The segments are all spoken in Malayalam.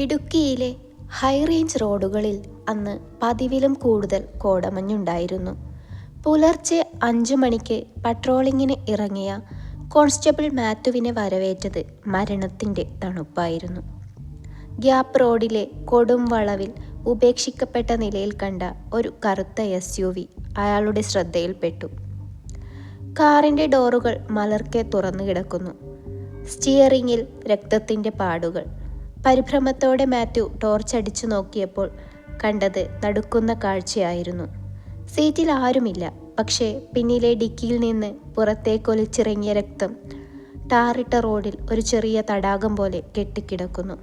ഇടുക്കിയിലെ ഹൈ റേഞ്ച് റോഡുകളിൽ അന്ന് പതിവിലും കൂടുതൽ കോടമഞ്ഞുണ്ടായിരുന്നു. പുലർച്ചെ 5 മണിക്ക് പട്രോളിങ്ങിന് ഇറങ്ങിയ കോൺസ്റ്റബിൾ മാത്യുവിനെ വരവേറ്റത് മരണത്തിൻ്റെ തണുപ്പായിരുന്നു. ഗ്യാപ്പ് റോഡിലെ കൊടും വളവിൽ ഉപേക്ഷിക്കപ്പെട്ട നിലയിൽ കണ്ട ഒരു കറുത്ത SUV അയാളുടെ ശ്രദ്ധയിൽപ്പെട്ടു. കാറിൻ്റെ ഡോറുകൾ മലർക്കെ തുറന്നു കിടക്കുന്നു. സ്റ്റിയറിങ്ങിൽ രക്തത്തിൻ്റെ പാടുകൾ. പരിഭ്രമത്തോടെ മാത്യു ടോർച്ചടിച്ചു നോക്കിയപ്പോൾ കണ്ടത് നടുക്കുന്ന കാഴ്ചയായിരുന്നു. സീറ്റിൽ ആരുമില്ല. പക്ഷേ പിന്നിലെ ഡിക്കിയിൽ നിന്ന് പുറത്തേക്കൊലിച്ചിറങ്ങിയ രക്തം ടാറിട്ട റോഡിൽ ഒരു ചെറിയ തടാകം പോലെ കെട്ടിക്കിടക്കുന്നു.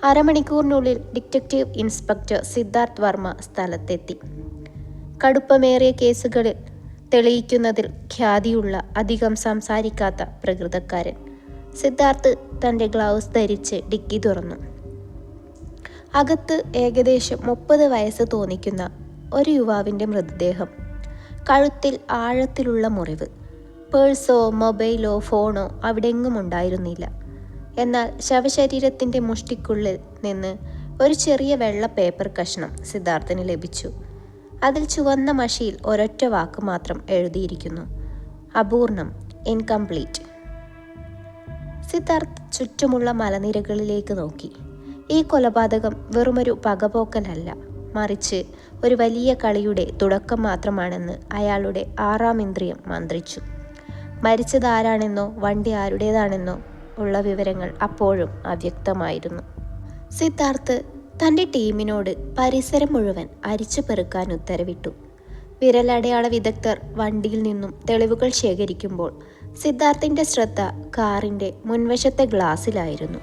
അരമണിക്കൂറിനുള്ളിൽ ഡിറ്റക്റ്റീവ് ഇൻസ്പെക്ടർ സിദ്ധാർത്ഥ് വർമ്മ സ്ഥലത്തെത്തി. കടുപ്പമേറിയ കേസുകളിൽ തെളിയിക്കുന്നതിൽ ഖ്യാതിയുള്ള, അധികം സംസാരിക്കാത്ത പ്രകൃതക്കാരൻ. സിദ്ധാർത്ഥ് തൻ്റെ ഗ്ലൗസ് ധരിച്ച് ഡിക്കി തുറന്നു. അകത്ത് ഏകദേശം 30 വയസ്സ് തോന്നിക്കുന്ന ഒരു യുവാവിൻ്റെ മൃതദേഹം. കഴുത്തിൽ ആഴത്തിലുള്ള മുറിവ്. പേഴ്സോ മൊബൈലോ ഫോണോ അവിടെങ്ങും ഉണ്ടായിരുന്നില്ല. എന്നാൽ ശവശരീരത്തിൻ്റെ മുഷ്ടിക്കുള്ളിൽ നിന്ന് ഒരു ചെറിയ വെള്ള പേപ്പർ കഷ്ണം സിദ്ധാർത്ഥിന് ലഭിച്ചു. അതിൽ ചുവന്ന മഷിയിൽ ഒരൊറ്റ വാക്ക് മാത്രം എഴുതിയിരിക്കുന്നു: അപൂർണം, ഇൻകംപ്ലീറ്റ്. സിദ്ധാർത്ഥ് ചുറ്റുമുള്ള മലനിരകളിലേക്ക് നോക്കി. ഈ കൊലപാതകം വെറുമൊരു പകപോക്കലല്ല, മറിച്ച് ഒരു വലിയ കളിയുടെ തുടക്കം മാത്രമാണെന്ന് അയാളുടെ 6ാം ഇന്ദ്രിയം മന്ത്രിച്ചു. മരിച്ചതാരാണെന്നോ വണ്ടി ആരുടേതാണെന്നോ ഉള്ള വിവരങ്ങൾ അപ്പോഴും അവ്യക്തമായിരുന്നു. സിദ്ധാർത്ഥ് തൻ്റെ ടീമിനോട് പരിസരം മുഴുവൻ അരിച്ചു പെറുക്കാൻ ഉത്തരവിട്ടു. വിരലടയാള വിദഗ്ധർ വണ്ടിയിൽ നിന്നും തെളിവുകൾ ശേഖരിക്കുമ്പോൾ സിദ്ധാർത്ഥിൻ്റെ ശ്രദ്ധ കാറിൻ്റെ മുൻവശത്തെ ഗ്ലാസ്സിലായിരുന്നു.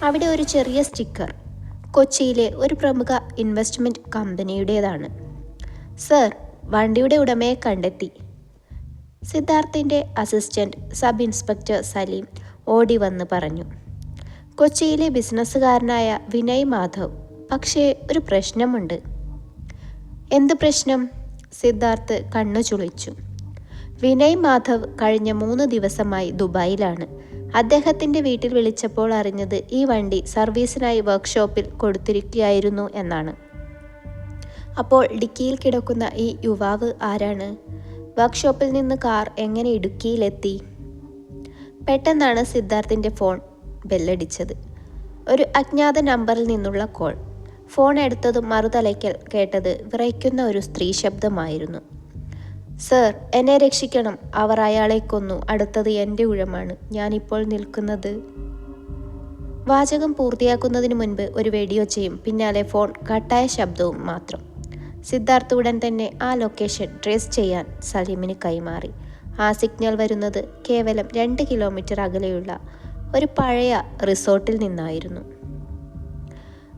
അവിടെ ഒരു ചെറിയ സ്റ്റിക്കർ. കൊച്ചിയിലെ ഒരു പ്രമുഖ ഇൻവെസ്റ്റ്മെൻറ്റ് കമ്പനിയുടേതാണ്. സർ, വണ്ടിയുടെ ഉടമയെ കണ്ടെത്തി. സിദ്ധാർത്ഥിൻ്റെ അസിസ്റ്റന്റ് സബ് ഇൻസ്പെക്ടർ സലീം ഓടി വന്ന് പറഞ്ഞു. കൊച്ചിയിലെ ബിസിനസ്സുകാരനായ വിനയ് മാധവ്. പക്ഷേ ഒരു പ്രശ്നമുണ്ട്. എന്ത് പ്രശ്നം? സിദ്ധാർത്ഥ് കണ്ണു ചുളിച്ചു. വിനയ് മാധവ് കഴിഞ്ഞ 3 ദിവസമായി ദുബായിലാണ്. അദ്ദേഹത്തിൻ്റെ വീട്ടിൽ വിളിച്ചപ്പോൾ അറിഞ്ഞത് ഈ വണ്ടി സർവീസിനായി വർക്ക്ഷോപ്പിൽ കൊടുത്തിരിക്കുകയായിരുന്നു എന്നാണ്. അപ്പോൾ ഡിക്കിയിൽ കിടക്കുന്ന ഈ യുവാവ് ആരാണ്? വർക്ക്ഷോപ്പിൽ നിന്ന് കാർ എങ്ങനെ ഇടുക്കിയിലെത്തി? പെട്ടെന്നാണ് സിദ്ധാർത്ഥിൻ്റെ ഫോൺ ബെല്ലടിച്ചത്. ഒരു അജ്ഞാത നമ്പറിൽ നിന്നുള്ള കോൾ. ഫോൺ എടുത്തതും മറുതലയ്ക്കൽ കേട്ടത് വിറയ്ക്കുന്ന ഒരു സ്ത്രീ ശബ്ദമായിരുന്നു. സർ, എന്നെ രക്ഷിക്കണം. അവർ അയാളെ കൊന്നു. അടുത്തത് എൻ്റെ ഊഴമാണ്. ഞാനിപ്പോൾ നിൽക്കുന്നത്. വാചകം പൂർത്തിയാക്കുന്നതിന് മുൻപ് ഒരു വെടിയൊച്ചയും പിന്നാലെ ഫോൺ കട്ടായ ശബ്ദവും മാത്രം. സിദ്ധാർത്ഥ് ഉടൻ തന്നെ ആ ലൊക്കേഷൻ ട്രേസ് ചെയ്യാൻ സലീമിന് കൈമാറി. ആ സിഗ്നൽ വരുന്നത് കേവലം 2 കിലോമീറ്റർ അകലെയുള്ള ഒരു പഴയ റിസോർട്ടിൽ നിന്നായിരുന്നു.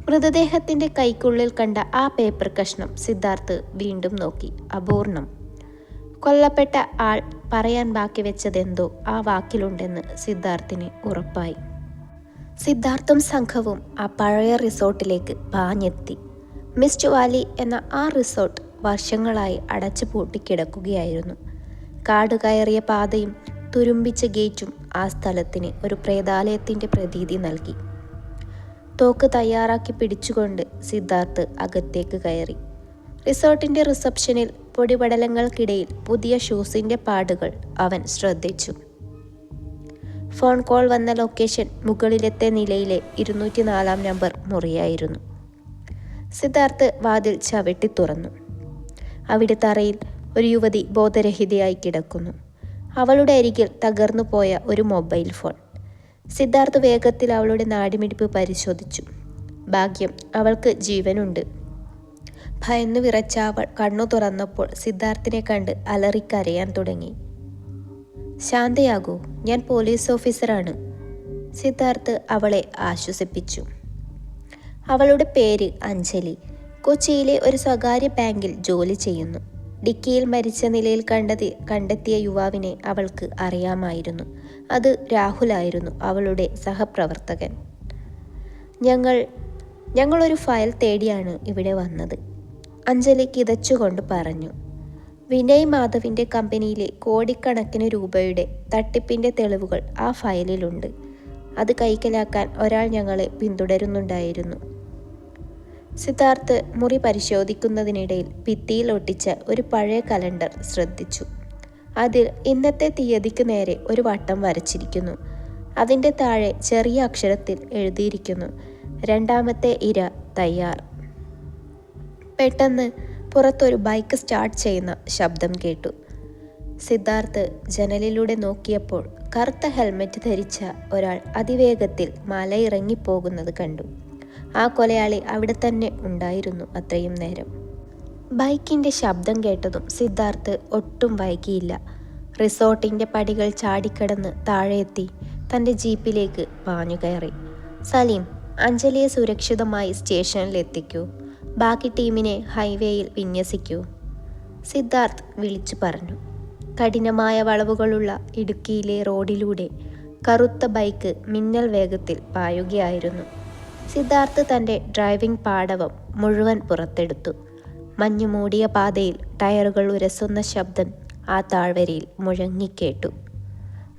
മൃതദേഹത്തിൻ്റെ കൈക്കുള്ളിൽ കണ്ട ആ പേപ്പർ കഷ്ണം സിദ്ധാർത്ഥ് വീണ്ടും നോക്കി. അപൂർണം. കൊല്ലപ്പെട്ട ആൾ പറയാൻ ബാക്കി വെച്ചതെന്തോ ആ വാക്കിലുണ്ടെന്ന് സിദ്ധാർത്ഥിന് ഉറപ്പായി. സിദ്ധാർത്ഥും സംഘവും ആ പഴയ റിസോർട്ടിലേക്ക് പാഞ്ഞെത്തി. മിസ്റ്റ് വാലി എന്ന ആ റിസോർട്ട് വർഷങ്ങളായി അടച്ചു പൂട്ടിക്കിടക്കുകയായിരുന്നു. കാട് കയറിയ പാതയും തുരുമ്പിച്ച ഗേറ്റും ആ സ്ഥലത്തിന് ഒരു പ്രേതാലയത്തിൻ്റെ പ്രതീതി നൽകി. തോക്ക് തയ്യാറാക്കി പിടിച്ചുകൊണ്ട് സിദ്ധാർത്ഥ് അകത്തേക്ക് കയറി. റിസോർട്ടിൻ്റെ റിസപ്ഷനിൽ പൊടിപടലങ്ങൾക്കിടയിൽ പുതിയ ഷൂസിൻ്റെ പാടുകൾ അവൻ ശ്രദ്ധിച്ചു. ഫോൺ കോൾ വന്ന ലൊക്കേഷൻ മുകളിലത്തെ നിലയിലെ 204-ാം നമ്പർ മുറിയായിരുന്നു. സിദ്ധാർത്ഥ് വാതിൽ ചവിട്ടി തുറന്നു. അവിടെ തറയിൽ ഒരു യുവതി ബോധരഹിതയായി കിടക്കുന്നു. അവളുടെ അരികിൽ തകർന്നു പോയ ഒരു മൊബൈൽ ഫോൺ. സിദ്ധാർത്ഥ് വേഗത്തിൽ അവളുടെ നാഡിമിടിപ്പ് പരിശോധിച്ചു. ഭാഗ്യം, അവൾക്ക് ജീവനുണ്ട്. ഭയന്നു വിറച്ച അവൾ കണ്ണു തുറന്നപ്പോൾ സിദ്ധാർത്ഥിനെ കണ്ട് അലറിക്കരയാൻ തുടങ്ങി. ശാന്തയാകൂ, ഞാൻ പോലീസ് ഓഫീസറാണ്. സിദ്ധാർത്ഥ് അവളെ ആശ്വസിപ്പിച്ചു. അവളുടെ പേര് അഞ്ജലി. കൊച്ചിയിലെ ഒരു സ്വകാര്യ ബാങ്കിൽ ജോലി ചെയ്യുന്നു. ഡിക്കിയിൽ മരിച്ച നിലയിൽ കണ്ടെത്തിയ യുവാവിനെ അവൾക്ക് അറിയാമായിരുന്നു. അത് രാഹുലായിരുന്നു, അവളുടെ സഹപ്രവർത്തകൻ. ഞങ്ങളൊരു ഫയൽ തേടിയാണ് ഇവിടെ വന്നത്, അഞ്ജലി കിതച്ചുകൊണ്ട് പറഞ്ഞു. വിനയ് മാധവിൻ്റെ കമ്പനിയിലെ കോടിക്കണക്കിന് രൂപയുടെ തട്ടിപ്പിൻ്റെ തെളിവുകൾ ആ ഫയലിലുണ്ട്. അത് കൈക്കലാക്കാൻ ഒരാൾ ഞങ്ങളെ പിന്തുടരുന്നുണ്ടായിരുന്നു. സിദ്ധാർത്ഥ് മുറി പരിശോധിക്കുന്നതിനിടയിൽ ഭിത്തിയിൽ ഒട്ടിച്ച ഒരു പഴയ കലണ്ടർ ശ്രദ്ധിച്ചു. അതിൽ ഇന്നത്തെ തീയതിക്ക് നേരെ ഒരു വട്ടം വരച്ചിരിക്കുന്നു. അതിൻ്റെ താഴെ ചെറിയ അക്ഷരത്തിൽ എഴുതിയിരിക്കുന്നു, 2ാമത്തെ ഇര തയ്യാർ. പെട്ടെന്ന് പുറത്തൊരു ബൈക്ക് സ്റ്റാർട്ട് ചെയ്യുന്ന ശബ്ദം കേട്ടു. സിദ്ധാർത്ഥ് ജനലിലൂടെ നോക്കിയപ്പോൾ കറുത്ത ഹെൽമെറ്റ് ധരിച്ച ഒരാൾ അതിവേഗത്തിൽ മലയിറങ്ങിപ്പോകുന്നത് കണ്ടു. ആ കൊലയാളി അവിടെ തന്നെ ഉണ്ടായിരുന്നു അത്രയും നേരം. ബൈക്കിൻ്റെ ശബ്ദം കേട്ടതും സിദ്ധാർത്ഥ് ഒട്ടും വൈകിയില്ല. റിസോർട്ടിൻ്റെ പടികൾ ചാടിക്കടന്ന് താഴെയെത്തി തൻ്റെ ജീപ്പിലേക്ക് പാഞ്ഞു കയറി. സലീം, അഞ്ജലിയെ സുരക്ഷിതമായി സ്റ്റേഷനിലെത്തിക്കൂ. ബാക്കി ടീമിനെ ഹൈവേയിൽ വിന്യസിക്കൂ, സിദ്ധാർത്ഥ് വിളിച്ചു പറഞ്ഞു. കഠിനമായ വളവുകളുള്ള ഇടുക്കിയിലെ റോഡിലൂടെ കറുത്ത ബൈക്ക് മിന്നൽ വേഗത്തിൽ പായുകയായിരുന്നു. സിദ്ധാർത്ഥ് തൻ്റെ ഡ്രൈവിംഗ് പാടവം മുഴുവൻ പുറത്തെടുത്തു. മഞ്ഞുമൂടിയ പാതയിൽ ടയറുകൾ ഉരസുന്ന ശബ്ദം ആ താഴ്വരയിൽ മുഴങ്ങിക്കേട്ടു.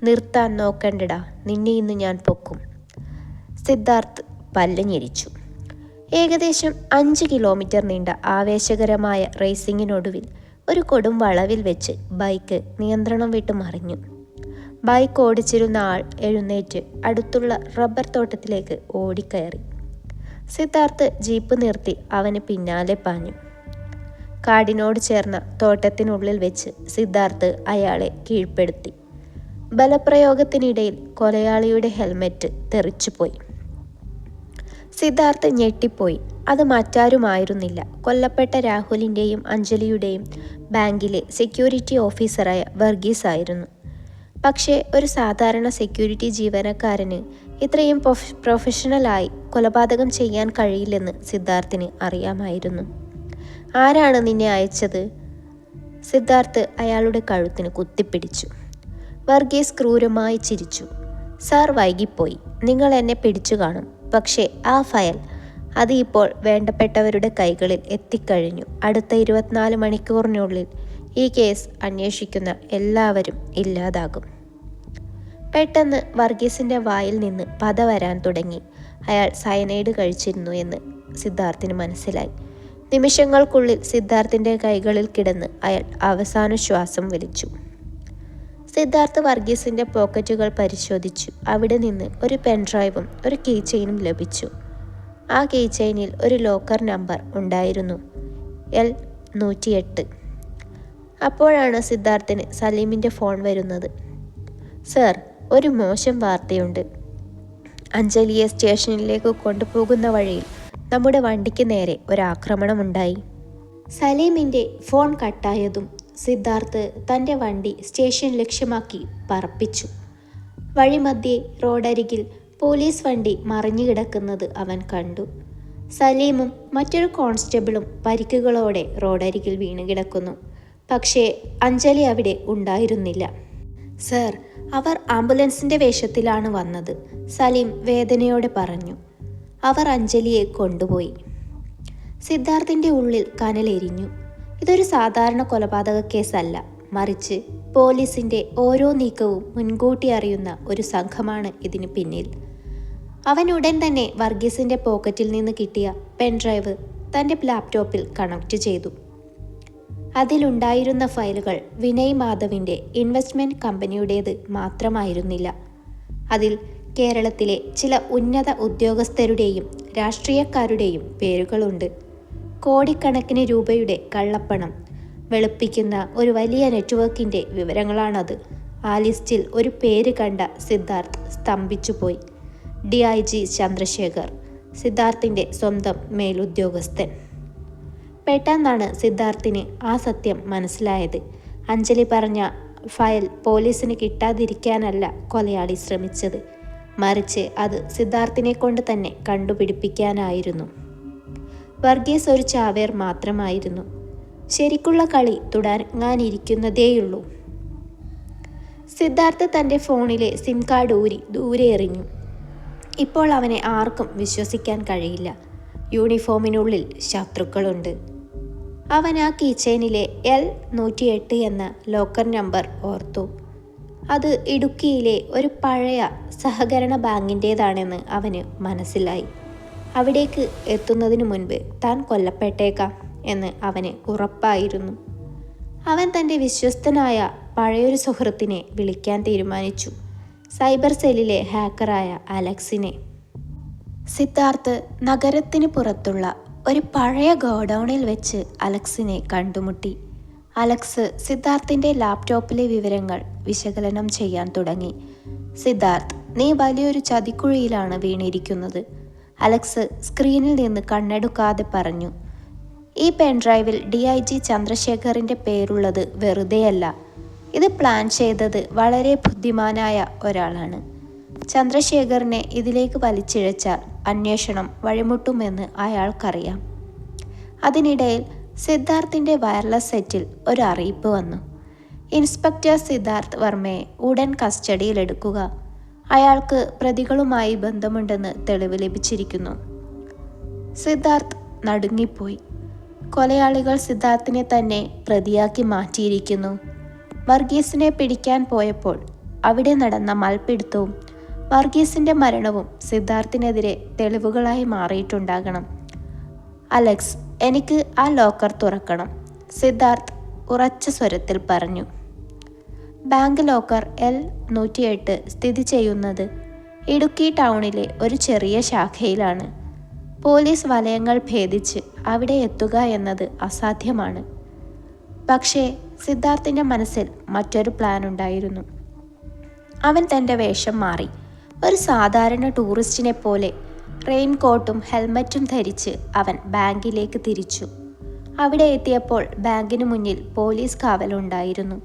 നിർത്താൻ നോക്കണ്ടടാ, നിന്നെ ഇന്ന് ഞാൻ പൊക്കും, സിദ്ധാർത്ഥ് പല്ല് ഞെരിച്ചു. ഏകദേശം 5 കിലോമീറ്റർ നീണ്ട ആവേശകരമായ റേസിങ്ങിനൊടുവിൽ ഒരു കൊടും വളവിൽ വെച്ച് ബൈക്ക് നിയന്ത്രണം വിട്ട് മറിഞ്ഞു. ബൈക്ക് ഓടിച്ചിരുന്ന ആൾ എഴുന്നേറ്റ് അടുത്തുള്ള റബ്ബർ തോട്ടത്തിലേക്ക് ഓടിക്കയറി. സിദ്ധാർത്ഥ് ജീപ്പ് നിർത്തി അവന് പിന്നാലെ പാഞ്ഞു. കാടിനോട് ചേർന്ന തോട്ടത്തിനുള്ളിൽ വെച്ച് സിദ്ധാർത്ഥ് അയാളെ കീഴ്പ്പെടുത്തി. ബലപ്രയോഗത്തിനിടയിൽ കൊലയാളിയുടെ ഹെൽമെറ്റ് തെറിച്ചുപോയി. സിദ്ധാർത്ഥ് ഞെട്ടിപ്പോയി. അത് മറ്റാരുമായിരുന്നില്ല, കൊല്ലപ്പെട്ട രാഹുലിൻ്റെയും അഞ്ജലിയുടെയും ബാങ്കിലെ സെക്യൂരിറ്റി ഓഫീസറായ വർഗീസ് ആയിരുന്നു. പക്ഷേ ഒരു സാധാരണ സെക്യൂരിറ്റി ജീവനക്കാരന് ഇത്രയും പ്രൊഫഷണലായി കൊലപാതകം ചെയ്യാൻ കഴിയില്ലെന്ന് സിദ്ധാർത്ഥിന് അറിയാമായിരുന്നു. ആരാണ് നിന്നെ അയച്ചത്? സിദ്ധാർത്ഥ് അയാളുടെ കഴുത്തിന് കുത്തിപ്പിടിച്ചു. വർഗീസ് ക്രൂരമായി ചിരിച്ചു. സാർ, വൈകിപ്പോയി. നിങ്ങൾ എന്നെ പിടിച്ചു കാണും. പക്ഷേ ആ ഫയൽ, അത് ഇപ്പോൾ വേണ്ടപ്പെട്ടവരുടെ കൈകളിൽ എത്തിക്കഴിഞ്ഞു. അടുത്ത 24 മണിക്കൂറിനുള്ളിൽ ഈ കേസ് അന്വേഷിക്കുന്ന എല്ലാവരും ഇല്ലാതാകും. പെട്ടെന്ന് വർഗീസിൻ്റെ വായിൽ നിന്ന് പത വരാൻ തുടങ്ങി. അയാൾ സയനൈഡ് കഴിച്ചിരുന്നു എന്ന് സിദ്ധാർത്ഥിന് മനസ്സിലായി. നിമിഷങ്ങൾക്കുള്ളിൽ സിദ്ധാർത്ഥിൻ്റെ കൈകളിൽ കിടന്ന് അയാൾ അവസാന ശ്വാസം വലിച്ചു. സിദ്ധാർത്ഥ് വർഗീസിൻ്റെ പോക്കറ്റുകൾ പരിശോധിച്ചു. അവിടെ നിന്ന് ഒരു പെൻഡ്രൈവും ഒരു കീ ചെയിനും ലഭിച്ചു. ആ കീ ചെയിനിൽ ഒരു ലോക്കർ നമ്പർ ഉണ്ടായിരുന്നു, L108. അപ്പോഴാണ് സിദ്ധാർത്ഥിന് സലീമിൻ്റെ ഫോൺ വരുന്നത്. സർ, ഒരു മോശം വാർത്തയുണ്ട്. അഞ്ജലിയെ സ്റ്റേഷനിലേക്ക് കൊണ്ടുപോകുന്ന വഴിയിൽ നമ്മുടെ വണ്ടിക്ക് നേരെ ഒരാക്രമണമുണ്ടായി. സലീമിൻ്റെ ഫോൺ കട്ടായതും സിദ്ധാർത്ഥ് തൻ്റെ വണ്ടി സ്റ്റേഷൻ ലക്ഷ്യമാക്കി പറപ്പിച്ചു. വഴിമധ്യേ റോഡരികിൽ പോലീസ് വണ്ടി മറിഞ്ഞു കിടക്കുന്നത് അവൻ കണ്ടു. സലീമും മറ്റൊരു കോൺസ്റ്റബിളും പരിക്കുകളോടെ റോഡരികിൽ വീണ് കിടക്കുന്നു. പക്ഷേ അഞ്ജലി അവിടെ ഉണ്ടായിരുന്നില്ല. സർ, അവർ ആംബുലൻസിൻ്റെ വേഷത്തിലാണ് വന്നത്, സലീം വേദനയോടെ പറഞ്ഞു. അവർ അഞ്ജലിയെ കൊണ്ടുപോയി. സിദ്ധാർത്ഥിൻ്റെ ഉള്ളിൽ കനലെരിഞ്ഞു. ഇതൊരു സാധാരണ കൊലപാതക കേസല്ല, മറിച്ച് പോലീസിൻ്റെ ഓരോ നീക്കവും മുൻകൂട്ടി അറിയുന്ന ഒരു സംഘമാണ് ഇതിന് പിന്നിൽ. അവൻ ഉടൻ തന്നെ വർഗീസിൻ്റെ പോക്കറ്റിൽ നിന്ന് കിട്ടിയ പെൻഡ്രൈവ് തൻ്റെ ലാപ്ടോപ്പിൽ കണക്റ്റ് ചെയ്തു. അതിലുണ്ടായിരുന്ന ഫയലുകൾ വിനയ് മാധവിൻ്റെ ഇൻവെസ്റ്റ്മെൻറ്റ് കമ്പനിയുടേത് മാത്രമായിരുന്നില്ല. അതിൽ കേരളത്തിലെ ചില ഉന്നത ഉദ്യോഗസ്ഥരുടെയും രാഷ്ട്രീയക്കാരുടെയും പേരുകളുണ്ട്. കോടിക്കണക്കിന് രൂപയുടെ കള്ളപ്പണം വെളുപ്പിക്കുന്ന ഒരു വലിയ നെറ്റ്വർക്കിൻ്റെ വിവരങ്ങളാണത്. ആ ലിസ്റ്റിൽ ഒരു പേര് കണ്ട സിദ്ധാർത്ഥ് സ്തംഭിച്ചുപോയി. DIG ചന്ദ്രശേഖർ, സിദ്ധാർത്ഥിൻ്റെ സ്വന്തം മേലുദ്യോഗസ്ഥൻ. പെട്ടെന്നാണ് സിദ്ധാർത്ഥിന് ആ സത്യം മനസ്സിലായത്. അഞ്ജലി പറഞ്ഞ ഫയൽ പോലീസിന് കിട്ടാതിരിക്കാനല്ല കൊലയാളി ശ്രമിച്ചത്, മറിച്ച് അത് സിദ്ധാർത്ഥിനെ കൊണ്ട് തന്നെ കണ്ടുപിടിപ്പിക്കാനായിരുന്നു. വർഗീസ് ഒരു ചാവേർ മാത്രമായിരുന്നു. ശരിക്കുള്ള കളി തുടങ്ങാനിരിക്കുന്നതേയുള്ളൂ. സിദ്ധാർത്ഥ് തൻ്റെ ഫോണിലെ സിം കാർഡ് ഊരി ദൂരെ എറിഞ്ഞു. ഇപ്പോൾ അവനെ ആർക്കും വിശ്വസിക്കാൻ കഴിയില്ല. യൂണിഫോമിനുള്ളിൽ ശത്രുക്കളുണ്ട്. അവൻ ആ കീച്ചെയിനിലെ L108 എന്ന ലോക്കർ നമ്പർ ഓർത്തു. അത് ഇടുക്കിയിലെ ഒരു പഴയ സഹകരണ ബാങ്കിൻ്റേതാണെന്ന് അവന് മനസ്സിലായി. അവിടേക്ക് എത്തുന്നതിനു മുൻപ് താൻ കൊല്ലപ്പെട്ടേക്കാം എന്ന് അവന് ഉറപ്പായിരുന്നു. അവൻ തൻ്റെ വിശ്വസ്തനായ പഴയൊരു സുഹൃത്തിനെ വിളിക്കാൻ തീരുമാനിച്ചു, സൈബർ സെല്ലിലെ ഹാക്കറായ അലക്സിനെ. സിദ്ധാർത്ഥ് നഗരത്തിന് പുറത്തുള്ള ഒരു പഴയ ഗോഡൗണിൽ വെച്ച് അലക്സിനെ കണ്ടുമുട്ടി. അലക്സ് സിദ്ധാർത്ഥിൻ്റെ ലാപ്ടോപ്പിലെ വിവരങ്ങൾ വിശകലനം ചെയ്യാൻ തുടങ്ങി. സിദ്ധാർത്ഥ്, നീ വലിയൊരു ചതിക്കുഴിയിലാണ് വീണിരിക്കുന്നത്, അലക്സ് സ്ക്രീനിൽ നിന്ന് കണ്ണെടുക്കാതെ പറഞ്ഞു. ഈ പെൻഡ്രൈവിൽ DIG ചന്ദ്രശേഖറിൻ്റെ പേരുള്ളത് വെറുതെയല്ല. ഇത് പ്ലാൻ ചെയ്തത് വളരെ ബുദ്ധിമാനായ ഒരാളാണ്. ചന്ദ്രശേഖറിനെ ഇതിലേക്ക് വലിച്ചിഴച്ചാൽ അന്വേഷണം വഴിമുട്ടുമെന്ന് അയാൾക്കറിയാം. അതിനിടയിൽ സിദ്ധാർത്ഥിൻ്റെ വയർലെസ് സെറ്റിൽ ഒരു അറിയിപ്പ് വന്നു. ഇൻസ്പെക്ടർ സിദ്ധാർത്ഥ് വർമ്മയെ ഉടൻ കസ്റ്റഡിയിലെടുക്കുക. അയാൾക്ക് പ്രതികളുമായി ബന്ധമുണ്ടെന്ന് തെളിവ് ലഭിച്ചിരിക്കുന്നു. സിദ്ധാർത്ഥ് നടുങ്ങിപ്പോയി. കൊലയാളികൾ സിദ്ധാർത്ഥിനെ തന്നെ പ്രതിയാക്കി മാറ്റിയിരിക്കുന്നു. വർഗീസിനെ പിടിക്കാൻ പോയപ്പോൾ അവിടെ നടന്ന മൽപ്പിടുത്തവും വർഗീസിൻ്റെ മരണവും സിദ്ധാർത്ഥിനെതിരെ തെളിവുകളായി മാറിയിട്ടുണ്ടാകണം. അലക്സ്, എനിക്ക് ആ ലോക്കർ തുറക്കണം, സിദ്ധാർത്ഥ് ഉറച്ച സ്വരത്തിൽ പറഞ്ഞു. ബാങ്ക് ലോക്കർ L108 സ്ഥിതി ചെയ്യുന്നത് ഇടുക്കി ടൗണിലെ ഒരു ചെറിയ ശാഖയിലാണ്. പോലീസ് വലയങ്ങൾ ഭേദിച്ച് അവിടെ എത്തുക എന്നത് അസാധ്യമാണ്. പക്ഷേ സിദ്ധാർത്ഥിൻ്റെ മനസ്സിൽ മറ്റൊരു പ്ലാൻ ഉണ്ടായിരുന്നു. അവൻ തൻ്റെ വേഷം മാറി ഒരു സാധാരണ ടൂറിസ്റ്റിനെ പോലെ റെയിൻകോട്ടും ഹെൽമറ്റും ധരിച്ച് അവൻ ബാങ്കിലേക്ക് തിരിച്ചു. അവിടെ എത്തിയപ്പോൾ ബാങ്കിന് മുന്നിൽ പോലീസ് കാവലുണ്ടായിരുന്നു.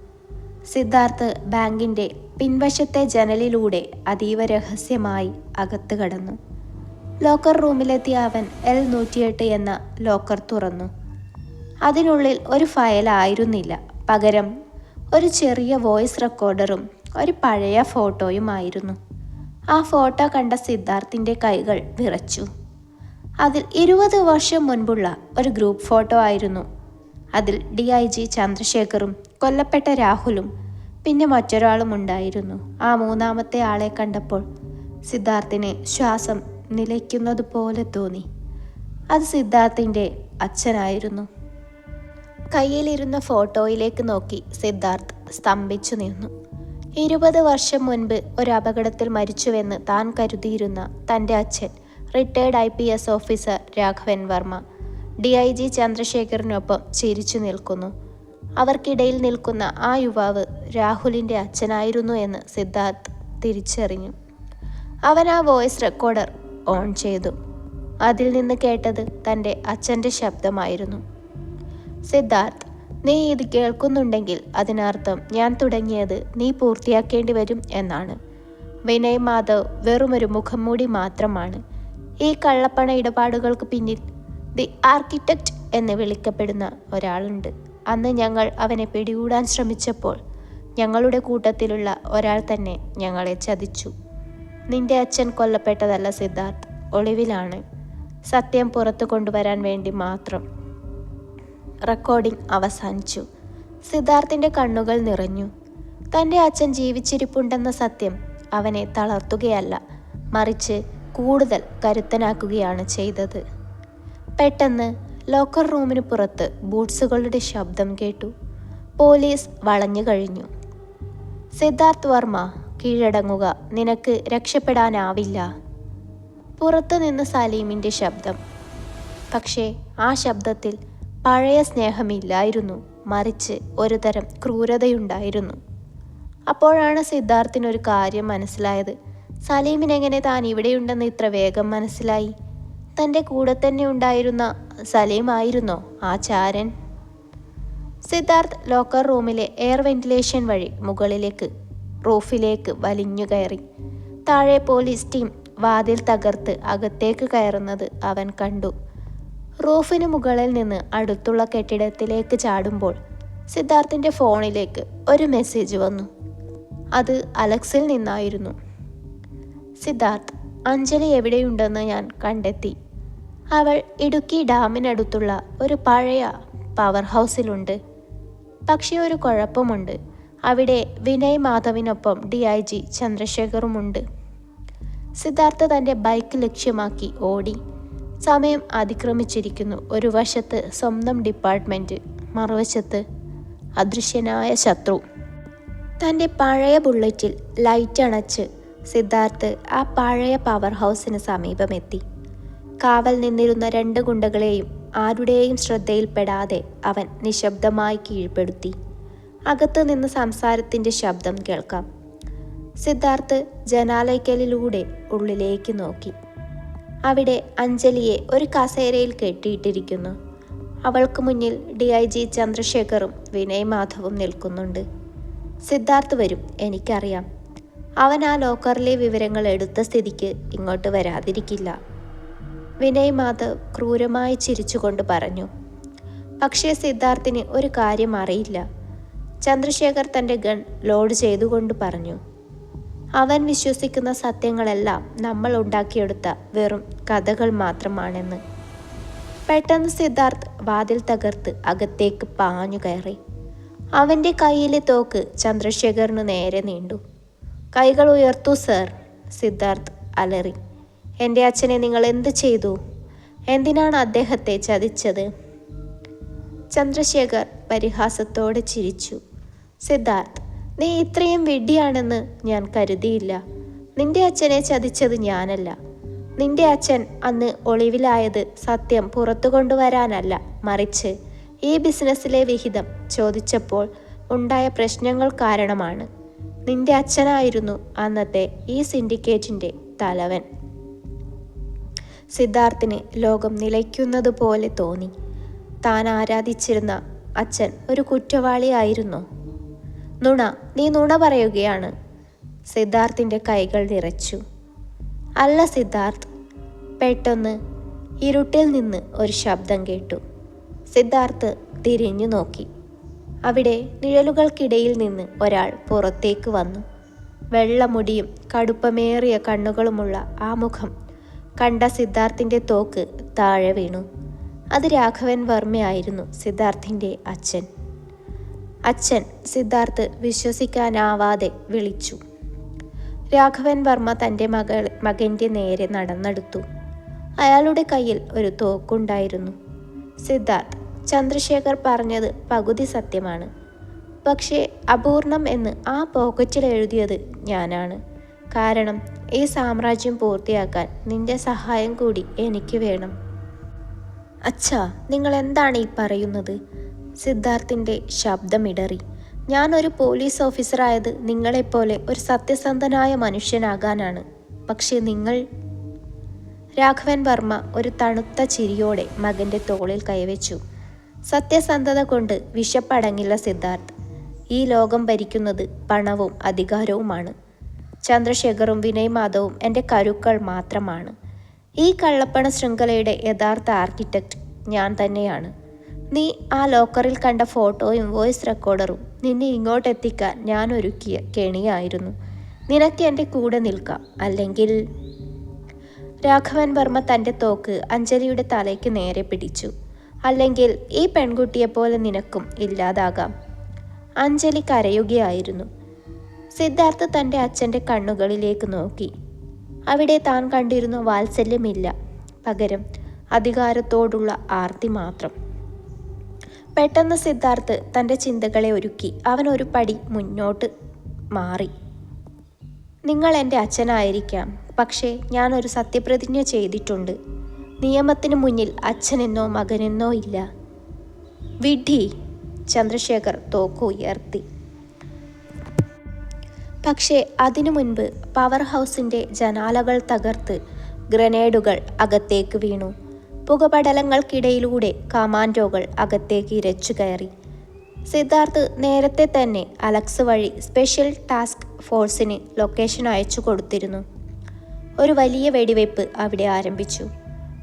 സിദ്ധാർത്ഥ് ബാങ്കിൻ്റെ പിൻവശത്തെ ജനലിലൂടെ അതീവ രഹസ്യമായി അകത്ത് കടന്നു. ലോക്കർ റൂമിലെത്തിയ അവൻ L108 എന്ന ലോക്കർ തുറന്നു. അതിനുള്ളിൽ ഒരു ഫയലായിരുന്നില്ല, പകരം ഒരു ചെറിയ വോയിസ് റെക്കോർഡറും ഒരു പഴയ ഫോട്ടോയുമായിരുന്നു. ആ ഫോട്ടോ കണ്ട സിദ്ധാർത്ഥിൻ്റെ കൈകൾ വിറച്ചു. അതിൽ 20 വർഷം മുൻപുള്ള ഒരു ഗ്രൂപ്പ് ഫോട്ടോ ആയിരുന്നു. അതിൽ DIG ചന്ദ്രശേഖറും കൊല്ലപ്പെട്ട രാഹുലും പിന്നെ മറ്റൊരാളും ഉണ്ടായിരുന്നു. ആ മൂന്നാമത്തെ ആളെ കണ്ടപ്പോൾ സിദ്ധാർത്ഥിന് ശ്വാസം നിലയ്ക്കുന്നത് പോലെ തോന്നി. അത് സിദ്ധാർത്ഥിൻ്റെ അച്ഛനായിരുന്നു. കയ്യിലിരുന്ന ഫോട്ടോയിലേക്ക് നോക്കി സിദ്ധാർത്ഥ് സ്തംഭിച്ചു നിന്നു. 20 വർഷം മുൻപ് ഒരു അപകടത്തിൽ മരിച്ചുവെന്ന് താൻ കരുതിയിരുന്ന തൻ്റെ അച്ഛൻ retired IPS officer Raghavan Varma DIG ചന്ദ്രശേഖറിനൊപ്പം ചിരിച്ചു നിൽക്കുന്നു. അവർക്കിടയിൽ നിൽക്കുന്ന ആ യുവാവ് രാഹുലിൻ്റെ അച്ഛനായിരുന്നു എന്ന് സിദ്ധാർത്ഥ് തിരിച്ചറിഞ്ഞു. അവൻ ആ വോയിസ് റെക്കോർഡർ ഓൺ ചെയ്തു. അതിൽ നിന്ന് കേട്ടത് തൻ്റെ അച്ഛൻ്റെ ശബ്ദമായിരുന്നു. സിദ്ധാർത്ഥ്, നീ ഇത് കേൾക്കുന്നുണ്ടെങ്കിൽ അതിനർത്ഥം ഞാൻ തുടങ്ങിയത് നീ പൂർത്തിയാക്കേണ്ടി വരും എന്നാണ്. വിനയ് മാധവ് വെറുമൊരു മുഖംമൂടി മാത്രമാണ്. ഈ കള്ളപ്പണ ഇടപാടുകൾക്ക് പിന്നിൽ ദി ആർക്കിടെക്റ്റ് എന്ന് വിളിക്കപ്പെടുന്ന ഒരാളുണ്ട്. അന്ന് ഞങ്ങൾ അവനെ പിടികൂടാൻ ശ്രമിച്ചപ്പോൾ ഞങ്ങളുടെ കൂട്ടത്തിലുള്ള ഒരാൾ തന്നെ ഞങ്ങളെ ചതിച്ചു. നിന്റെ അച്ഛൻ കൊല്ലപ്പെട്ടതല്ല സിദ്ധാർത്ഥ്, ഒളിവിലാണ്. സത്യം പുറത്തു കൊണ്ടുവരാൻ വേണ്ടി മാത്രം. റെക്കോർഡിംഗ് അവസാനിച്ചു. സിദ്ധാർത്ഥിൻ്റെ കണ്ണുകൾ നിറഞ്ഞു. തൻ്റെ അച്ഛൻ ജീവിച്ചിരിപ്പുണ്ടെന്ന സത്യം അവനെ തളർത്തുകയല്ല, മറിച്ച് കൂടുതൽ കരുത്തനാക്കുകയാണ് ചെയ്തത്. പെട്ടെന്ന് ലോക്കർ റൂമിന് പുറത്ത് ബൂട്ട്സുകളുടെ ശബ്ദം കേട്ടു. പോലീസ് വളഞ്ഞു കഴിഞ്ഞു. സിദ്ധാർത്ഥ് വർമ്മ, കീഴടങ്ങുക, നിനക്ക് രക്ഷപ്പെടാനാവില്ല. പുറത്തു നിന്ന് സലീമിൻ്റെ ശബ്ദം. പക്ഷേ ആ ശബ്ദത്തിൽ പഴയ സ്നേഹമില്ലായിരുന്നു, മറിച്ച് ഒരു തരം ക്രൂരതയുണ്ടായിരുന്നു. അപ്പോഴാണ് സിദ്ധാർത്ഥിനൊരു കാര്യം മനസ്സിലായത്. സലീമിനെങ്ങനെ താൻ ഇവിടെയുണ്ടെന്ന് ഇത്ര വേഗം മനസ്സിലായി? തൻ്റെ കൂടെ തന്നെ ഉണ്ടായിരുന്ന സലീമായിരുന്നോ ആ ചാരൻ? സിദ്ധാർത്ഥ് ലോക്കർ റൂമിലെ എയർ വെന്റിലേഷൻ വഴി മുകളിലേക്ക് റൂഫിലേക്ക് വലിഞ്ഞു കയറി. താഴെ പോലീസ് ടീം വാതിൽ തകർത്ത് അകത്തേക്ക് കയറുന്നത് അവൻ കണ്ടു. റൂഫിന് മുകളിൽ നിന്ന് അടുത്തുള്ള കെട്ടിടത്തിലേക്ക് ചാടുമ്പോൾ സിദ്ധാർത്ഥിൻ്റെ ഫോണിലേക്ക് ഒരു മെസ്സേജ് വന്നു. അത് അലക്സിൽ നിന്നായിരുന്നു. സിദ്ധാർത്ഥ്, അഞ്ജലി എവിടെയുണ്ടെന്ന് ഞാൻ കണ്ടെത്തി. അവൾ ഇടുക്കി ഡാമിനടുത്തുള്ള ഒരു പഴയ പവർ ഹൗസിലുണ്ട്. പക്ഷേ ഒരു കുഴപ്പമുണ്ട്. അവിടെ വിനയ് മാധവിനൊപ്പം DIG ചന്ദ്രശേഖറുമുണ്ട്. സിദ്ധാർത്ഥ തൻ്റെ ബൈക്ക് ലക്ഷ്യമാക്കി ഓടി. സമയം അതിക്രമിച്ചിരിക്കുന്നു. ഒരു വശത്ത് സ്വന്തം ഡിപ്പാർട്ട്മെൻറ്റ്, മറുവശത്ത് അദൃശ്യനായ ശത്രു. തൻ്റെ പഴയ ബുള്ളറ്റിൽ ലൈറ്റ് അണച്ച് സിദ്ധാർത്ഥ് ആ പഴയ പവർ ഹൗസിന് സമീപമെത്തി. കാവൽ നിന്നിരുന്ന 2 ഗുണ്ടകളെയും ആരുടെയും ശ്രദ്ധയിൽപ്പെടാതെ അവൻ നിശബ്ദമായി കീഴ്പ്പെടുത്തി. അകത്തു നിന്ന് സംസാരത്തിൻ്റെ ശബ്ദം കേൾക്കാം. സിദ്ധാർത്ഥ് ജനാലയ്ക്കലിലൂടെ ഉള്ളിലേക്ക് നോക്കി. അവിടെ അഞ്ജലിയെ ഒരു കസേരയിൽ കെട്ടിയിട്ടിരിക്കുന്നു. അവൾക്ക് മുന്നിൽ DIG ചന്ദ്രശേഖറും വിനയ് മാധവും നിൽക്കുന്നുണ്ട്. സിദ്ധാർത്ഥ് വരും, എനിക്കറിയാം. അവൻ ആ ലോക്കറിലെ വിവരങ്ങൾ എടുത്ത സ്ഥിതിക്ക് ഇങ്ങോട്ട് വരാതിരിക്കില്ല. വിനയ് മാധവ് ക്രൂരമായി ചിരിച്ചുകൊണ്ട് പറഞ്ഞു. പക്ഷേ സിദ്ധാർത്ഥിന് ഒരു കാര്യം അറിയില്ല. ചന്ദ്രശേഖർ തൻ്റെ ഗൺ ലോഡ് ചെയ്തുകൊണ്ട് പറഞ്ഞു. അവൻ വിശ്വസിക്കുന്ന സത്യങ്ങളെല്ലാം നമ്മൾ ഉണ്ടാക്കിയെടുത്ത വെറും കഥകൾ മാത്രമാണെന്ന്. പെട്ടെന്ന് സിദ്ധാർത്ഥ് വാതിൽ തകർത്ത് അകത്തേക്ക് പാഞ്ഞു കയറി. അവൻ്റെ കയ്യിലെ തോക്ക് ചന്ദ്രശേഖറിന് നേരെ നീണ്ടു. കൈകൾ ഉയർത്തു സർ, സിദ്ധാർത്ഥ് അലറി. എൻ്റെ അച്ഛനെ നിങ്ങൾ എന്ത് ചെയ്തു? എന്തിനാണ് അദ്ദേഹത്തെ ചതിച്ചത്? ചന്ദ്രശേഖർ പരിഹാസത്തോടെ ചിരിച്ചു. സിദ്ധാർത്ഥ്, നീ ഇത്രയും വിഡ്ഢിയാണെന്ന് ഞാൻ കരുതിയില്ല. നിന്റെ അച്ഛനെ ചതിച്ചത് ഞാനല്ല. നിന്റെ അച്ഛൻ അന്ന് ഒളിവിലായത് സത്യം പുറത്തു കൊണ്ടുവരാനല്ല, മറിച്ച് ഈ ബിസിനസ്സിലെ വിഹിതം ചോദിച്ചപ്പോൾ ഉണ്ടായ പ്രശ്നങ്ങൾ കാരണമാണ്. നിന്റെ അച്ഛനായിരുന്നു അന്നത്തെ ഈ സിൻഡിക്കേറ്റിൻ്റെ തലവൻ. സിദ്ധാർത്ഥിന് ലോകം നിലയ്ക്കുന്നത് പോലെ തോന്നി. താൻ ആരാധിച്ചിരുന്ന അച്ഛൻ ഒരു കുറ്റവാളിയായിരുന്നോ? നുണ, നീ നുണ പറയുകയാണ്. സിദ്ധാർത്ഥിൻ്റെ കൈകൾ വിറച്ചു. അല്ല സിദ്ധാർത്ഥ്. പെട്ടെന്ന് ഇരുട്ടിൽ നിന്ന് ഒരു ശബ്ദം കേട്ടു. സിദ്ധാർത്ഥ് തിരിഞ്ഞു നോക്കി. അവിടെ നിഴലുകൾക്കിടയിൽ നിന്ന് ഒരാൾ പുറത്തേക്ക് വന്നു. വെള്ളമുടിയും കടുപ്പമേറിയ കണ്ണുകളുമുള്ള ആ മുഖം കണ്ട സിദ്ധാർത്ഥിൻ്റെ തോക്ക് താഴെ വീണു. അത് രാഘവൻ വർമ്മയായിരുന്നു, സിദ്ധാർത്ഥിൻ്റെ അച്ഛൻ. അച്ഛൻ, സിദ്ധാർത്ഥ് വിശ്വസിക്കാനാവാതെ വിളിച്ചു. രാഘവൻ വർമ്മ തൻ്റെ മകൻ്റെ നേരെ നടന്നെടുത്തു. അയാളുടെ കയ്യിൽ ഒരു തോക്കുണ്ടായിരുന്നു. സിദ്ധാർത്ഥ്, ചന്ദ്രശേഖർ പറഞ്ഞത് പകുതി സത്യമാണ്. പക്ഷേ അപൂർണം എന്ന് ആ പോക്കറ്റിൽ എഴുതിയത് ഞാനാണ്. കാരണം ഈ സാമ്രാജ്യം പൂർത്തിയാക്കാൻ നിന്റെ സഹായം കൂടി എനിക്ക് വേണം. അച്ഛാ, നിങ്ങൾ എന്താണ് ഈ പറയുന്നത്? സിദ്ധാർത്ഥിൻ്റെ ശബ്ദമിടറി. ഞാനൊരു പോലീസ് ഓഫീസറായത് നിങ്ങളെപ്പോലെ ഒരു സത്യസന്ധനായ മനുഷ്യനാകാനാണ്. പക്ഷേ നിങ്ങൾ... രാഘവൻ വർമ്മ ഒരു തണുത്ത ചിരിയോടെ മകൻ്റെ തോളിൽ കൈവച്ചു. സത്യസന്ധത കൊണ്ട് വിശപ്പടങ്ങില്ല സിദ്ധാർത്ഥ്. ഈ ലോകം ഭരിക്കുന്നത് പണവും അധികാരവുമാണ്. ചന്ദ്രശേഖറും വിനയ് മാധവും എൻ്റെ കരുക്കൾ മാത്രമാണ്. ഈ കള്ളപ്പണ ശൃംഖലയുടെ യഥാർത്ഥ ആർക്കിടെക്റ്റ് ഞാൻ തന്നെയാണ്. നീ ആ ലോക്കറിൽ കണ്ട ഫോട്ടോയും വോയിസ് റെക്കോർഡറും നിന്നെ ഇങ്ങോട്ടെത്തിക്കാൻ ഞാൻ ഒരുക്കിയ കെണിയായിരുന്നു. നിനക്ക് എൻ്റെ കൂടെ നിൽക്കാം, അല്ലെങ്കിൽ... രാഘവൻ വർമ്മ തൻ്റെ തോക്ക് അഞ്ജലിയുടെ തലയ്ക്ക് നേരെ പിടിച്ചു. അല്ലെങ്കിൽ ഈ പെൺകുട്ടിയെപ്പോലെ നിനക്കും ഇല്ലാതാകാം. അഞ്ജലി കരയുകയായിരുന്നു. സിദ്ധാർത്ഥ് തൻ്റെ അച്ഛൻ്റെ കണ്ണുകളിലേക്ക് നോക്കി. അവിടെ താൻ കണ്ടിരുന്ന വാത്സല്യമില്ല, പകരം അധികാരത്തോടുള്ള ആർത്തി മാത്രം. പെട്ടെന്ന് സിദ്ധാർത്ഥ് തൻ്റെ ചിന്തകളെ ഒരുക്കി. അവൻ ഒരു പടി മുന്നോട്ട് മാറി. നിങ്ങൾ എൻ്റെ അച്ഛനായിരിക്കാം, പക്ഷേ ഞാനൊരു സത്യപ്രതിജ്ഞ ചെയ്തിട്ടുണ്ട്. നിയമത്തിന് മുന്നിൽ അച്ഛനെന്നോ മകനെന്നോ ഇല്ല. വിഡ്ഢി! ചന്ദ്രശേഖർ തോക്ക് ഉയർത്തി. പക്ഷേ അതിനു മുൻപ് പവർ ഹൗസിൻ്റെ ജനാലകൾ തകർത്ത് ഗ്രനേഡുകൾ അകത്തേക്ക് വീണു. പുകപടലങ്ങൾക്കിടയിലൂടെ കമാൻഡോകൾ അകത്തേക്ക് ഇരച്ചു കയറി. സിദ്ധാർത്ഥ് നേരത്തെ തന്നെ അലക്സ് വഴി സ്പെഷ്യൽ ടാസ്ക് ഫോഴ്സിന് ലൊക്കേഷൻ അയച്ചു കൊടുത്തിരുന്നു. ഒരു വലിയ വെടിവയ്പ് അവിടെ ആരംഭിച്ചു.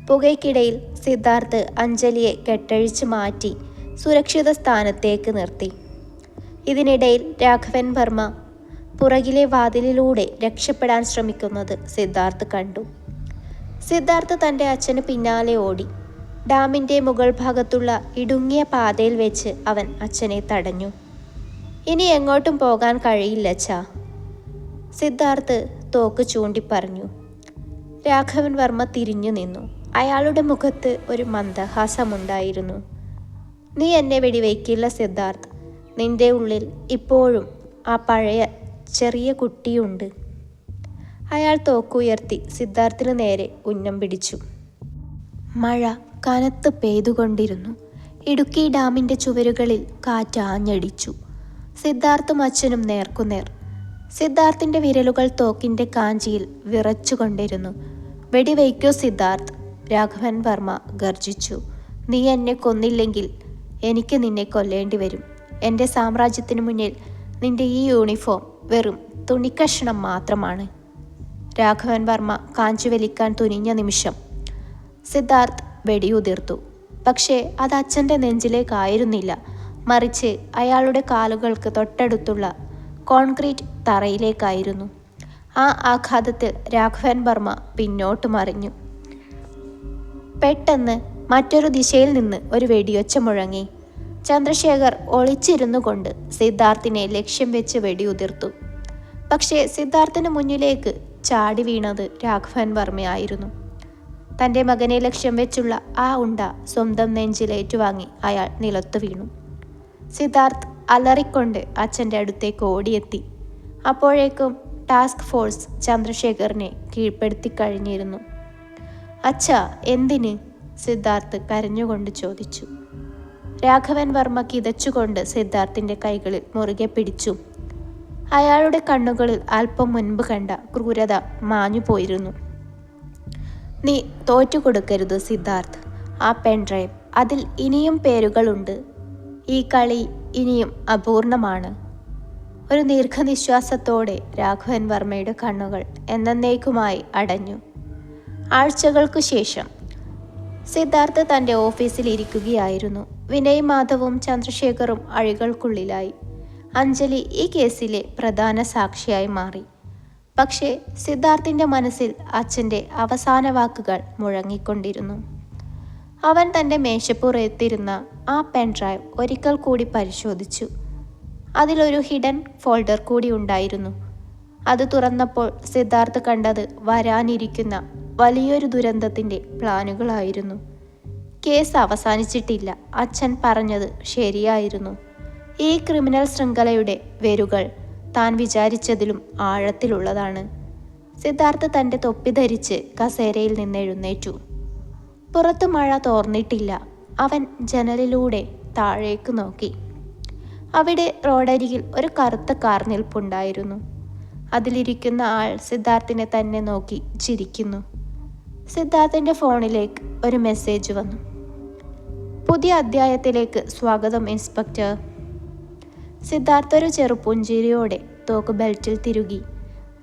പുകയ്ക്കിടയിൽ സിദ്ധാർത്ഥ് അഞ്ജലിയെ കെട്ടഴിച്ച് മാറ്റി സുരക്ഷിത സ്ഥാനത്തേക്ക് നിർത്തി. ഇതിനിടയിൽ രാഘവൻ വർമ്മ പുറകിലെ വാതിലിലൂടെ രക്ഷപ്പെടാൻ ശ്രമിക്കുന്നത് സിദ്ധാർത്ഥ് കണ്ടു. സിദ്ധാർത്ഥ് തൻ്റെ അച്ഛന് പിന്നാലെ ഓടി. ഡാമിൻ്റെ മുകൾ ഭാഗത്തുള്ള ഇടുങ്ങിയ പാതയിൽ വെച്ച് അവൻ അച്ഛനെ തടഞ്ഞു. ഇനി എങ്ങോട്ടും പോകാൻ കഴിയില്ല അച്ഛാ, സിദ്ധാർത്ഥ് തോക്ക് ചൂണ്ടിപ്പറഞ്ഞു. രാഘവൻ വർമ്മ തിരിഞ്ഞു നിന്നു. അയാളുടെ മുഖത്ത് ഒരു മന്ദഹാസമുണ്ടായിരുന്നു. നീ എന്നെ വെടിവെക്കില്ല സിദ്ധാർത്ഥ്. നിന്റെ ഉള്ളിൽ ഇപ്പോഴും ആ പഴയ ചെറിയ കുട്ടിയുണ്ട്. അയാൾ തോക്കുയർത്തി സിദ്ധാർത്ഥിന് നേരെ ഉന്നം പിടിച്ചു. മഴ കനത്ത് പെയ്തുകൊണ്ടിരുന്നു. ഇടുക്കി ഡാമിൻ്റെ ചുവരുകളിൽ കാറ്റ് ആഞ്ഞടിച്ചു. സിദ്ധാർത്ഥും അച്ഛനും നേർക്കുനേർ. സിദ്ധാർത്ഥിൻ്റെ വിരലുകൾ തോക്കിൻ്റെ കാഞ്ചിയിൽ വിറച്ചുകൊണ്ടിരുന്നു. വെടിവെയ്ക്കോ സിദ്ധാർത്ഥ്, രാഘവൻ വർമ്മ ഗർജിച്ചു. നീ എന്നെ കൊന്നില്ലെങ്കിൽ എനിക്ക് നിന്നെ കൊല്ലേണ്ടി വരും. എൻ്റെ സാമ്രാജ്യത്തിനു മുന്നിൽ നിന്റെ ഈ യൂണിഫോം വെറും തുണിക്കഷ്ണം മാത്രമാണ്. രാഘവൻ വർമ്മ കാഞ്ചി വലിക്കാൻ തുനിഞ്ഞ നിമിഷം സിദ്ധാർത്ഥ് വെടിയുതിർത്തു. പക്ഷേ അത് അച്ഛൻ്റെ നെഞ്ചിലേക്കായിരുന്നില്ല, മറിച്ച് അയാളുടെ കാലുകൾക്ക് തൊട്ടടുത്തുള്ള കോൺക്രീറ്റ് തറയിലേക്കായിരുന്നു. ആ ആഘാതത്തിൽ രാഘവൻ വർമ്മ പിന്നോട്ട് മറിഞ്ഞു. പെട്ടെന്ന് മറ്റൊരു ദിശയിൽ നിന്ന് ഒരു വെടിയൊച്ച മുഴങ്ങി. ചന്ദ്രശേഖർ ഒളിച്ചിരുന്നു കൊണ്ട് സിദ്ധാർത്ഥിനെ ലക്ഷ്യം വെച്ച് വെടിയുതിർത്തു. പക്ഷേ സിദ്ധാർത്ഥിന് മുന്നിലേക്ക് ചാടി വീണത് രാഘവൻ വർമ്മയായിരുന്നു. തൻ്റെ മകനെ ലക്ഷ്യം വെച്ചുള്ള ആ ഉണ്ട സ്വന്തം നെഞ്ചിലേറ്റുവാങ്ങി അയാൾ നിലത്തു വീണു. സിദ്ധാർത്ഥ് അലറിക്കൊണ്ട് അച്ഛൻ്റെ അടുത്തേക്ക് ഓടിയെത്തി. അപ്പോഴേക്കും ടാസ്ക് ഫോഴ്സ് ചന്ദ്രശേഖറിനെ കീഴ്പ്പെടുത്തി കഴിഞ്ഞിരുന്നു. അച്ഛാ, എന്തിന്? സിദ്ധാർത്ഥ് കരഞ്ഞുകൊണ്ട് ചോദിച്ചു. രാഘവൻ വർമ്മ കിതച്ചുകൊണ്ട് സിദ്ധാർത്ഥിൻ്റെ കൈകളിൽ മുറുകെ പിടിച്ചു. അയാളുടെ കണ്ണുകളിൽ അല്പം മുൻപ് കണ്ട ക്രൂരത മാഞ്ഞു പോയിരുന്നു. നീ തോറ്റുകൊടുക്കരുത് സിദ്ധാർത്ഥ്. ആ പെൻഡ്രൈവ്, അതിൽ ഇനിയും പേരുകളുണ്ട്. ഈ കളി ഇനിയും അപൂർണമാണ്. ഒരു ദീർഘനിശ്വാസത്തോടെ രാഘവൻ വർമ്മയുടെ കണ്ണുകൾ എന്നേക്കുമായി അടഞ്ഞു. ആഴ്ചകൾക്കു ശേഷം സിദ്ധാർത്ഥ് തൻ്റെ ഓഫീസിൽ ഇരിക്കുകയായിരുന്നു. വിനയ് മാധവും ചന്ദ്രശേഖറും അഴികൾക്കുള്ളിലായി. അഞ്ജലി ഈ കേസിലെ പ്രധാന സാക്ഷിയായി മാറി. പക്ഷേ സിദ്ധാർത്ഥിൻ്റെ മനസ്സിൽ അച്ഛൻ്റെ അവസാന വാക്കുകൾ മുഴങ്ങിക്കൊണ്ടിരുന്നു. അവൻ തൻ്റെ മേശപ്പുറത്തിരുന്ന ആ പെൻഡ്രൈവ് ഒരിക്കൽ കൂടി പരിശോധിച്ചു. അതിലൊരു ഹിഡൻ ഫോൾഡർ കൂടി ഉണ്ടായിരുന്നു. അത് തുറന്നപ്പോൾ സിദ്ധാർത്ഥ് കണ്ടത് വരാനിരിക്കുന്ന വലിയൊരു ദുരന്തത്തിൻ്റെ പ്ലാനുകളായിരുന്നു. കേസ് അവസാനിച്ചിട്ടില്ല. അച്ഛൻ പറഞ്ഞത് ശരിയായിരുന്നു. ഈ ക്രിമിനൽ ശൃംഖലയുടെ വേരുകൾ താൻ വിചാരിച്ചതിലും ആഴത്തിലുള്ളതാണ്. സിദ്ധാർത്ഥ് തൻ്റെ തൊപ്പി ധരിച്ച് കസേരയിൽ നിന്ന് എഴുന്നേറ്റു. പുറത്ത് മഴ തോർന്നിട്ടില്ല. അവൻ ജനലിലൂടെ താഴേക്ക് നോക്കി. അവിടെ റോഡരികിൽ ഒരു കറുത്ത കാർ നിൽപ്പുണ്ടായിരുന്നു. അതിലിരിക്കുന്ന ആൾ സിദ്ധാർത്ഥിനെ തന്നെ നോക്കി ചിരിക്കുന്നു. സിദ്ധാർത്ഥിൻ്റെ ഫോണിലേക്ക് ഒരു മെസ്സേജ് വന്നു. പുതിയ അധ്യായത്തിലേക്ക് സ്വാഗതം ഇൻസ്പെക്ടർ. സിദ്ധാർത്ഥ് ഒരു ചെറുപുഞ്ചിരിയോടെ തോക്ക് ബെൽറ്റിൽ തിരുകി.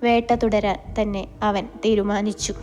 വേട്ട തുടരാൻ തന്നെ അവൻ തീരുമാനിച്ചു.